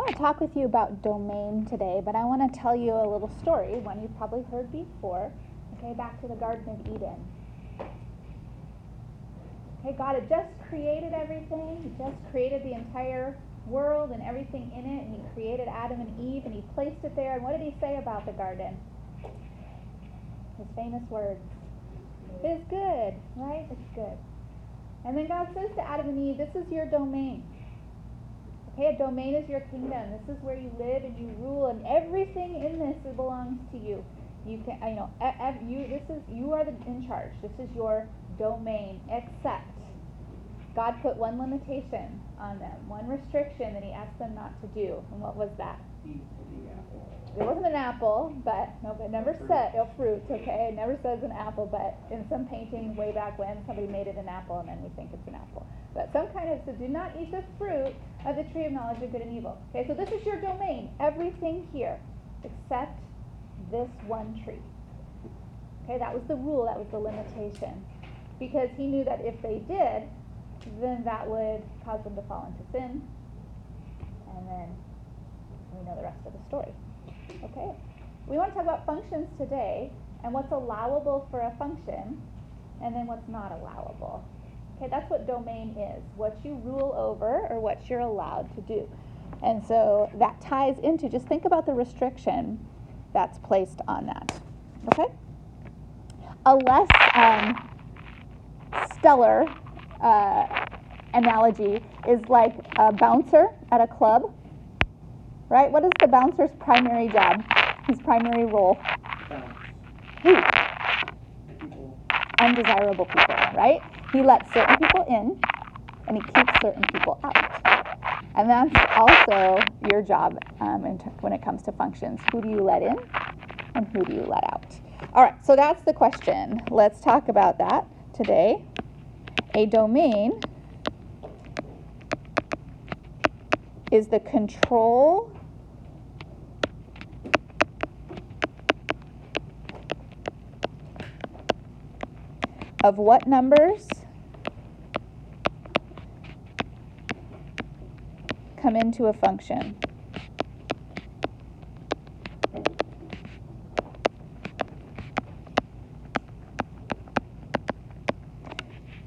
want to talk with you about domain today, but I want to tell you a little story, one you've probably heard before. Okay, back to the Garden of Eden. Okay, God had just created everything. He just created the entire world and everything in it, and he created Adam and Eve, and he placed it there. And what did he say about the garden? His famous words. It's good, right? It's good. And then God says to Adam and Eve, this is your domain. Okay, a domain is your kingdom. This is where you live and you rule, and everything in this belongs to you. You can, you are in charge. This is your domain. Except God put one limitation on them, one restriction that he asked them not to do. And what was that? Eat the apple. It wasn't an apple, but no, it never said fruit. Okay, it never says an apple, but in some painting way back when, somebody made it an apple, and then we think it's an apple. But some kind of, so do not eat the fruit of the tree of knowledge of good and evil. Okay, so this is your domain, everything here, except this one tree. Okay, that was the rule, that was the limitation, because he knew that if they did, then that would cause them to fall into sin, and then we know the rest of the story. Okay, we want to talk about functions today, and what's allowable for a function, and then what's not allowable. Okay, that's what domain is, what you rule over or what you're allowed to do. And so that ties into, just think about the restriction that's placed on that. Okay? A less stellar analogy is like a bouncer at a club. Right? What is the bouncer's primary job? His primary role? Who? People. Undesirable people, right? He lets certain people in, and he keeps certain people out. And that's also your job when it comes to functions. Who do you let in, and who do you let out? All right, so that's the question. Let's talk about that today. A domain is the control of what numbers come into a function.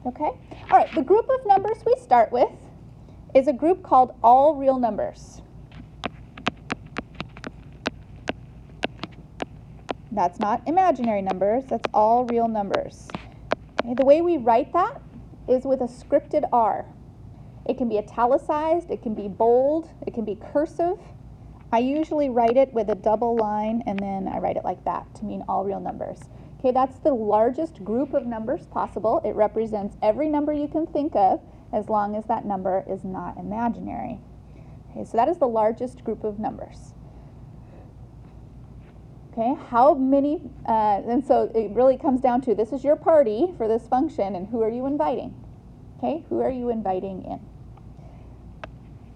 Okay? All right, the group of numbers we start with is a group called all real numbers. That's not imaginary numbers, that's all real numbers. Okay, the way we write that is with a scripted R. It can be italicized, it can be bold, it can be cursive. I usually write it with a double line, and then I write it like that to mean all real numbers. Okay, that's the largest group of numbers possible. It represents every number you can think of, as long as that number is not imaginary. Okay, so that is the largest group of numbers. Okay, how many, and so it really comes down to, this is your party for this function, and who are you inviting? Okay, who are you inviting in?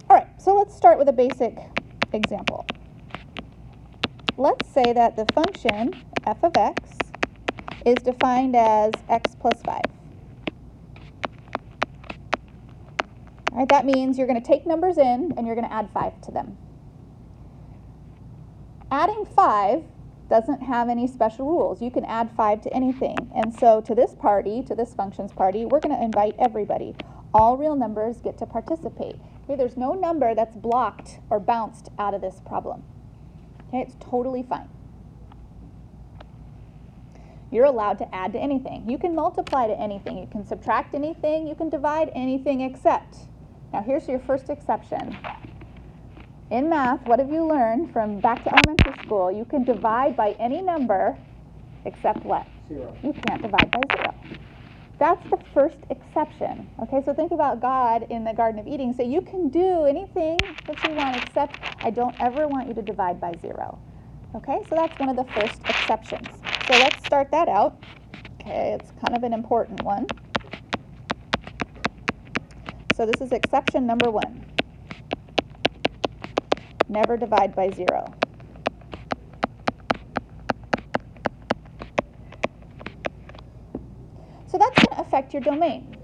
All right, so let's start with a basic example. Let's say that the function f of x is defined as x plus 5. All right, that means you're going to take numbers in, and you're going to add 5 to them. Adding 5 doesn't have any special rules. You can add 5 to anything. And so to this party, to this functions party, we're going to invite everybody. All real numbers get to participate. Okay, there's no number that's blocked or bounced out of this problem. Okay, it's totally fine. You're allowed to add to anything. You can multiply to anything. You can subtract anything. You can divide anything except. Now here's your first exception. In math, what have you learned from back to elementary school? You can divide by any number except what? 0. You can't divide by 0. That's the first exception. Okay, so think about God in the Garden of Eden. Say, you can do anything that you want except I don't ever want you to divide by 0. Okay, so that's one of the first exceptions. So let's start that out. Okay, it's kind of an important one. So this is exception number 1. Never divide by 0. So that's going to affect your domain.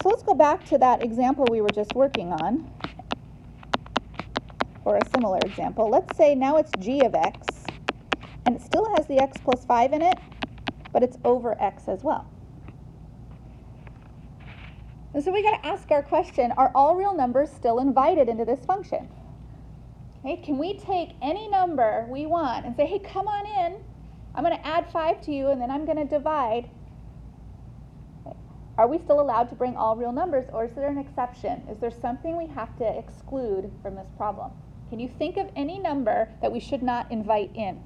So let's go back to that example we were just working on, or a similar example. Let's say now it's g of x, and it still has the x plus 5 in it, but it's over x as well. And so we got to ask our question, are all real numbers still invited into this function? Okay, can we take any number we want and say, hey, come on in, I'm going to add 5 to you, and then I'm going to divide. Are we still allowed to bring all real numbers, or is there an exception? Is there something we have to exclude from this problem? Can you think of any number that we should not invite in?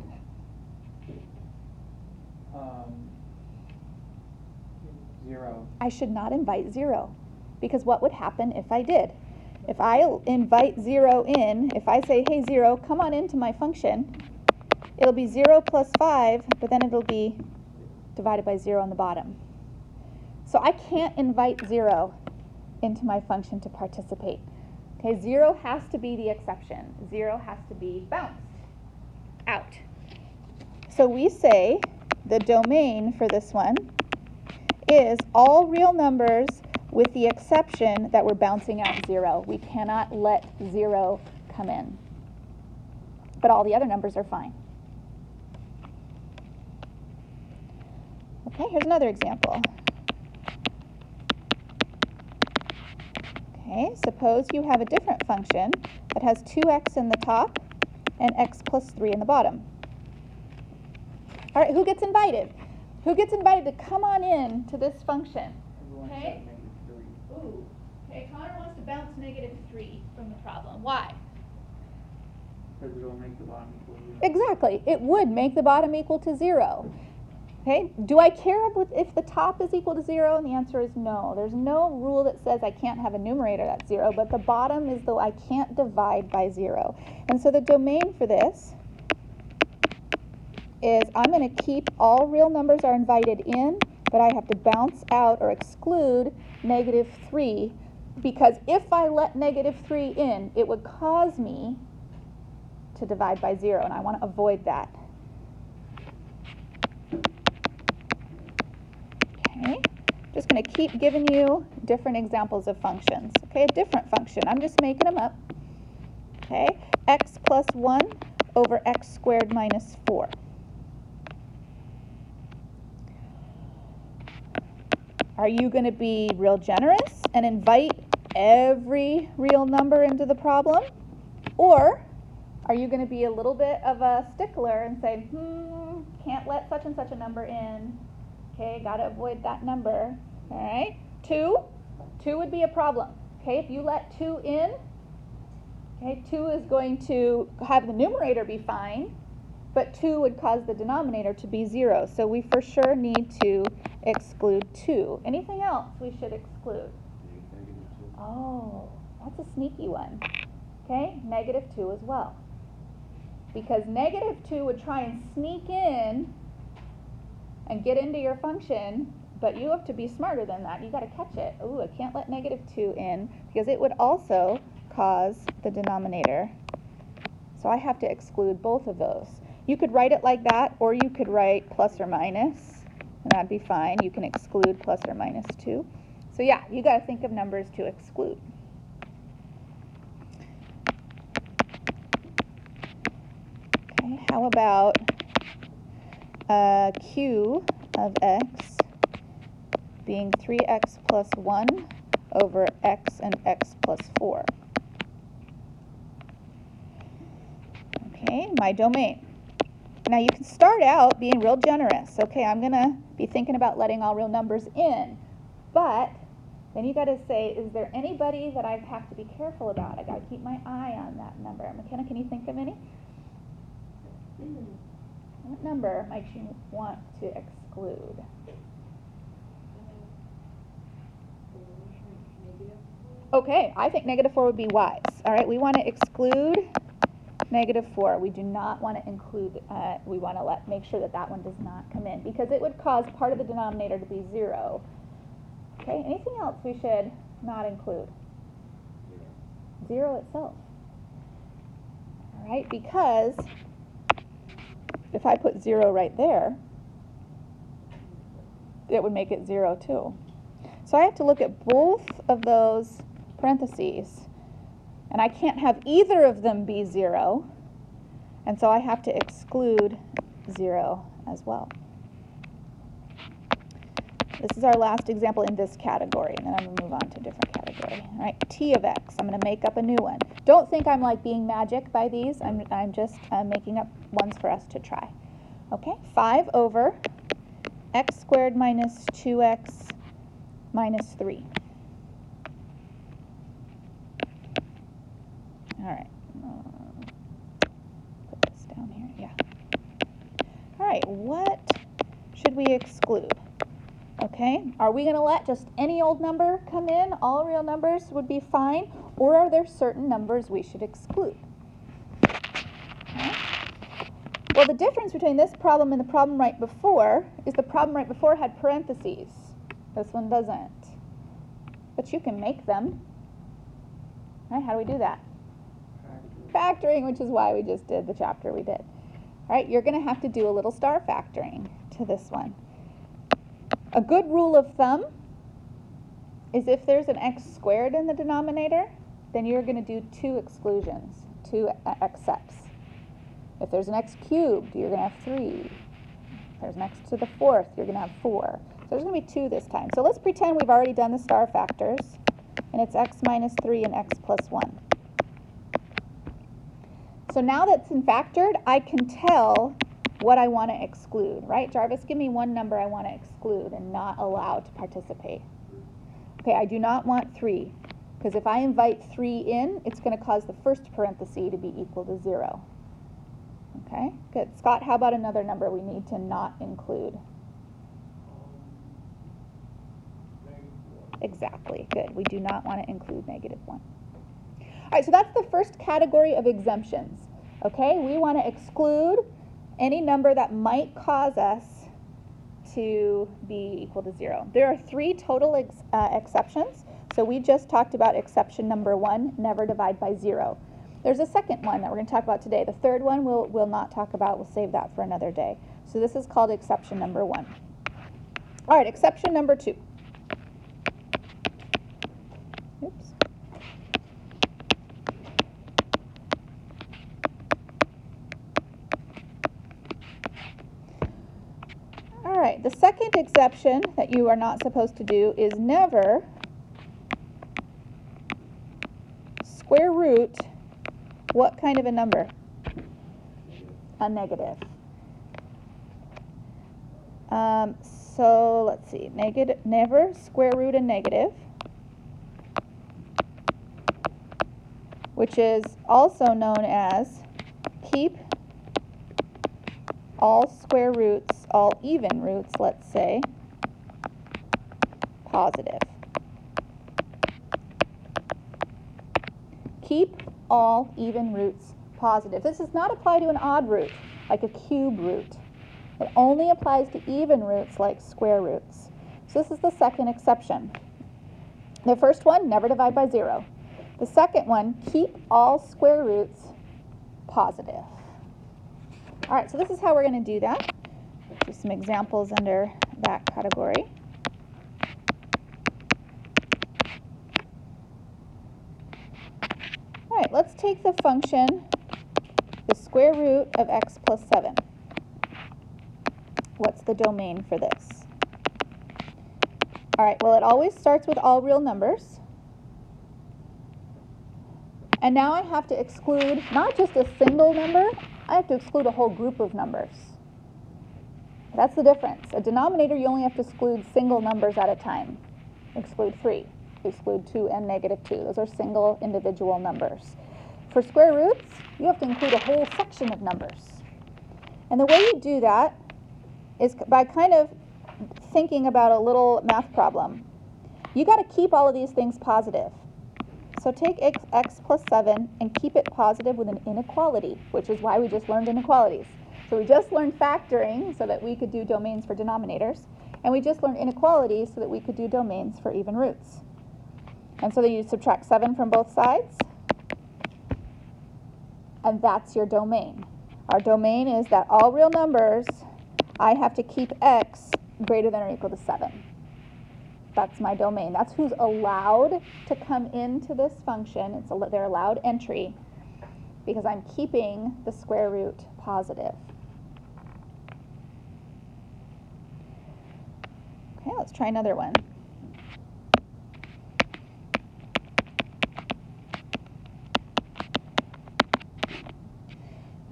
Zero. I should not invite 0, because what would happen if I did? If I invite 0 in, if I say, hey 0, come on into my function, it'll be 0 plus 5, but then it'll be divided by 0 on the bottom. So I can't invite 0 into my function to participate. Okay, 0 has to be the exception. 0 has to be bounced out. So we say the domain for this one is all real numbers with the exception that we're bouncing out 0. We cannot let 0 come in. But all the other numbers are fine. Okay, here's another example. Okay, suppose you have a different function that has 2x in the top and x plus 3 in the bottom. All right, who gets invited? Who gets invited to come on in to this function? Everyone Okay. said -3. Ooh, okay, Connor wants to bounce -3 from the problem. Why? Because it'll make the bottom equal to 0. Exactly, it would make the bottom equal to 0. Okay, do I care if the top is equal to 0? And the answer is no. There's no rule that says I can't have a numerator that's 0, but the bottom is though I can't divide by 0. And so the domain for this is I'm going to keep all real numbers are invited in, but I have to bounce out or exclude -3, because if I let -3 in, it would cause me to divide by 0, and I want to avoid that. Okay, just going to keep giving you different examples of functions. Okay, a different function. I'm just making them up. Okay, x plus 1 over x squared minus 4. Are you going to be real generous and invite every real number into the problem? Or are you going to be a little bit of a stickler and say, can't let such and such a number in. Okay, got to avoid that number. All right, 2 would be a problem. Okay, if you let 2 in, okay, 2 is going to have the numerator be fine, but 2 would cause the denominator to be 0. So we for sure need to exclude 2. Anything else we should exclude? -2. Oh, that's a sneaky one. Okay, -2 as well. Because -2 would try and sneak in and get into your function, but you have to be smarter than that. You got to catch it. Ooh, I can't let -2 in because it would also cause the denominator. So I have to exclude both of those. You could write it like that, or you could write plus or minus, and that'd be fine. You can exclude plus or minus 2. So yeah, you got to think of numbers to exclude. Okay, how about q of x being 3x plus 1 over x and x plus 4. Okay, my domain. Now you can start out being real generous. Okay, I'm going to be thinking about letting all real numbers in. But then you got to say, is there anybody that I have to be careful about? I got to keep my eye on that number. McKenna, can you think of any? What number might you want to exclude? Okay, I think -4 would be wise. All right, we want to exclude -4. We do not want to include, we want to make sure that that one does not come in, because it would cause part of the denominator to be 0. Okay, anything else we should not include? 0 itself. All right, because if I put 0 right there, it would make it 0 too. So I have to look at both of those parentheses, and I can't have either of them be 0, and so I have to exclude 0 as well. This is our last example in this category, and then I'm going to move on to a different category. All right, t of x. I'm going to make up a new one. Don't think I'm like being magic by these. I'm just making up ones for us to try. Okay, 5 over x squared minus 2x minus 3. All right, put this down here, yeah. All right, what should we exclude? Okay, are we going to let just any old number come in? All real numbers would be fine, or are there certain numbers we should exclude? Okay. Well, the difference between this problem and the problem right before is the problem right before had parentheses. This one doesn't. But you can make them. All right, how do we do that? Factoring, which is why we just did the chapter we did. All right, you're going to have to do a little star factoring to this one. A good rule of thumb is if there's an x squared in the denominator, then you're going to do 2 exclusions, 2 x's. If there's an x cubed, you're going to have 3. If there's an x to the 4th, you're going to have 4. So there's going to be 2 this time. So let's pretend we've already done the star factors, and it's x minus 3 and x plus 1. So now that's been factored, I can tell what I want to exclude, right? Jarvis, give me one number I want to exclude and not allow to participate. Okay, I do not want 3, because if I invite 3 in, it's going to cause the first parenthesis to be equal to 0. Okay, good. Scott, how about another number we need to not include? Exactly, good. We do not want to include -1. All right, so that's the first category of exemptions. Okay, we want to exclude any number that might cause us to be equal to 0. There are 3 total exceptions. So we just talked about exception number 1, never divide by 0. There's a second one that we're going to talk about today. The third one we'll not talk about. We'll save that for another day. So this is called exception number 1. All right, exception number 2. Oops. All right, the second exception that you are not supposed to do is never square root what kind of a number? A negative. So let's see, never square root a negative, which is also known as keep all square roots, all even roots, let's say, positive. Keep all even roots positive. This does not apply to an odd root, like a cube root. It only applies to even roots like square roots. So this is the second exception. The first one, never divide by 0. The second one, keep all square roots positive. All right, so this is how we're going to do that. Do some examples under that category. All right, let's take the function, the square root of x plus 7. What's the domain for this? All right, well, it always starts with all real numbers. And now I have to exclude not just a single number, I have to exclude a whole group of numbers. That's the difference. A denominator, you only have to exclude single numbers at a time. Exclude 3, exclude 2 and -2. Those are single individual numbers. For square roots, you have to include a whole section of numbers. And the way you do that is by kind of thinking about a little math problem. You got to keep all of these things positive. So take x plus 7 and keep it positive with an inequality, which is why we just learned inequalities. So we just learned factoring so that we could do domains for denominators, and we just learned inequalities so that we could do domains for even roots. And so then you subtract 7 from both sides, and that's your domain. Our domain is that all real numbers, I have to keep x greater than or equal to 7. That's my domain. That's who's allowed to come into this function. They're allowed entry because I'm keeping the square root positive. Okay, let's try another one.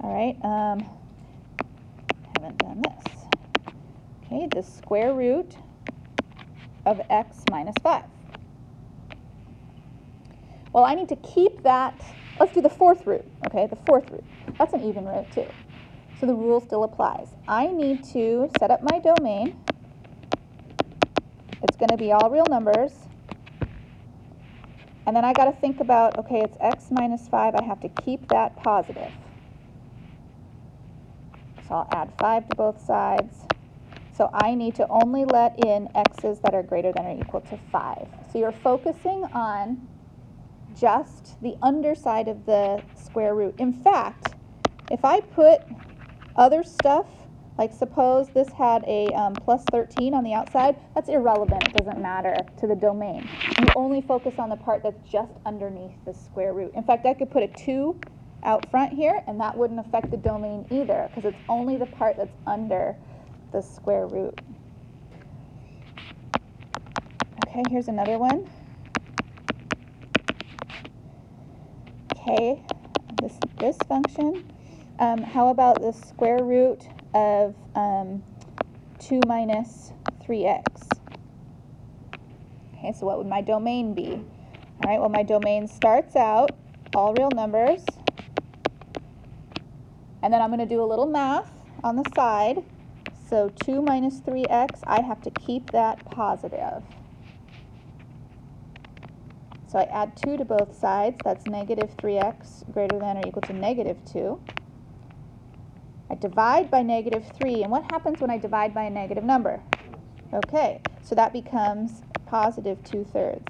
All right, haven't done this. Okay, the square root of x minus 5. Well, I need to keep that. Let's do the fourth root, okay, the fourth root. That's an even root too. So the rule still applies. I need to set up my domain. It's going to be all real numbers. And then I got to think about, okay, it's x minus 5. I have to keep that positive. So I'll add 5 to both sides. So I need to only let in x's that are greater than or equal to 5. So you're focusing on just the underside of the square root. In fact, if I put other stuff, like suppose this had a plus 13 on the outside, that's irrelevant. It doesn't matter to the domain. You only focus on the part that's just underneath the square root. In fact, I could put a 2 out front here, and that wouldn't affect the domain either, because it's only the part that's under the square root. Okay, here's another one. Okay, this function. How about the square root of 2 minus 3x? Okay, so what would my domain be? All right, well, my domain starts out all real numbers, and then I'm going to do a little math on the side. So 2 minus 3x, I have to keep that positive. So I add 2 to both sides. That's negative 3x greater than or equal to negative 2. I divide by negative 3. And what happens when I divide by a negative number? Okay, so that becomes positive 2/3.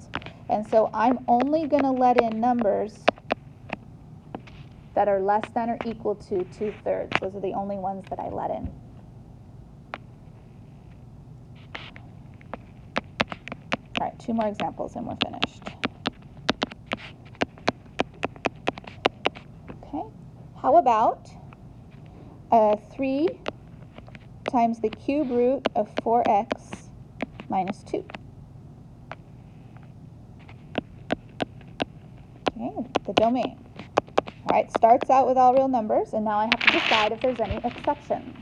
And so I'm only going to let in numbers that are less than or equal to 2/3. Those are the only ones that I let in. All right, 2 more examples and we're finished. Okay, how about 3 times the cube root of 4x minus 2? Okay, the domain. All right, starts out with all real numbers, and now I have to decide if there's any exceptions.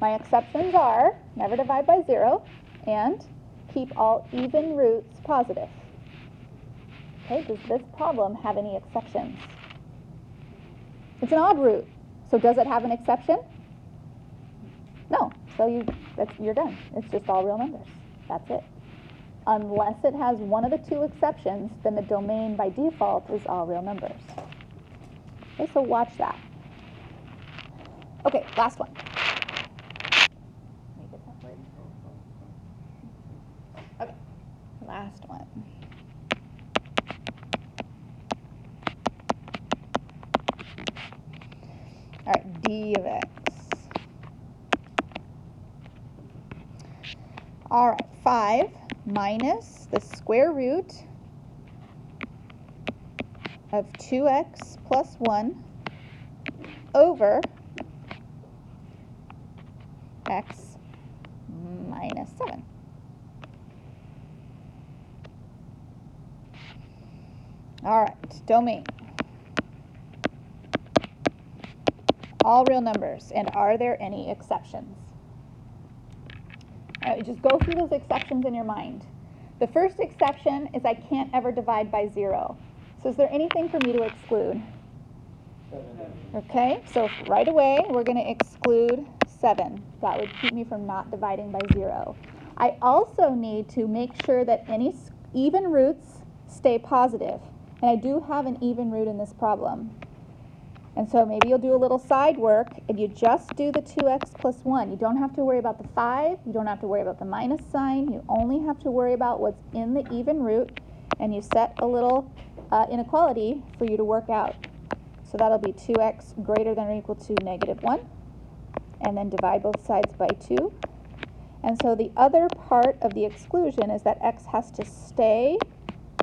My exceptions are never divide by 0 and keep all even roots positive. Okay, does this problem have any exceptions? It's an odd root, so does it have an exception? No, so you're done. It's just all real numbers. That's it. Unless it has one of the 2 exceptions, then the domain by default is all real numbers. Okay, so watch that. Okay, last one. Okay, last one. All right, d of x. All right, 5 minus the square root of 2x plus 1 over x minus 7. All right, domain. All real numbers, and are there any exceptions? All right, just go through those exceptions in your mind. The first exception is I can't ever divide by 0. So is there anything for me to exclude? 7. Okay, so right away we're going to exclude 7. That would keep me from not dividing by 0. I also need to make sure that any even roots stay positive. And I do have an even root in this problem. And so maybe you'll do a little side work and you just do the 2x plus 1. You don't have to worry about the 5. You don't have to worry about the minus sign. You only have to worry about what's in the even root. And you set a little inequality for you to work out. So that'll be 2x greater than or equal to negative 1. And then divide both sides by 2. And so the other part of the exclusion is that x has to stay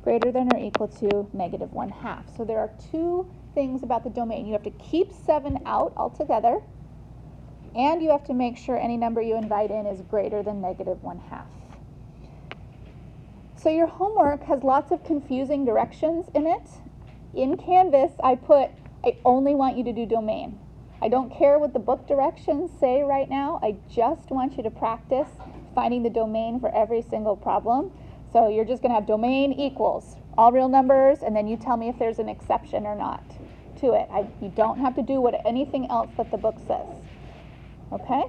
greater than or equal to negative 1/2. So there are two things about the domain. You have to keep 7 out altogether, and you have to make sure any number you invite in is greater than negative 1/2. So your homework has lots of confusing directions in it. In Canvas, I only want you to do domain. I don't care what the book directions say right now. I just want you to practice finding the domain for every single problem. So you're just going to have domain equals all real numbers, and then you tell me if there's an exception or not to it. You don't have to do anything else that the book says. Okay?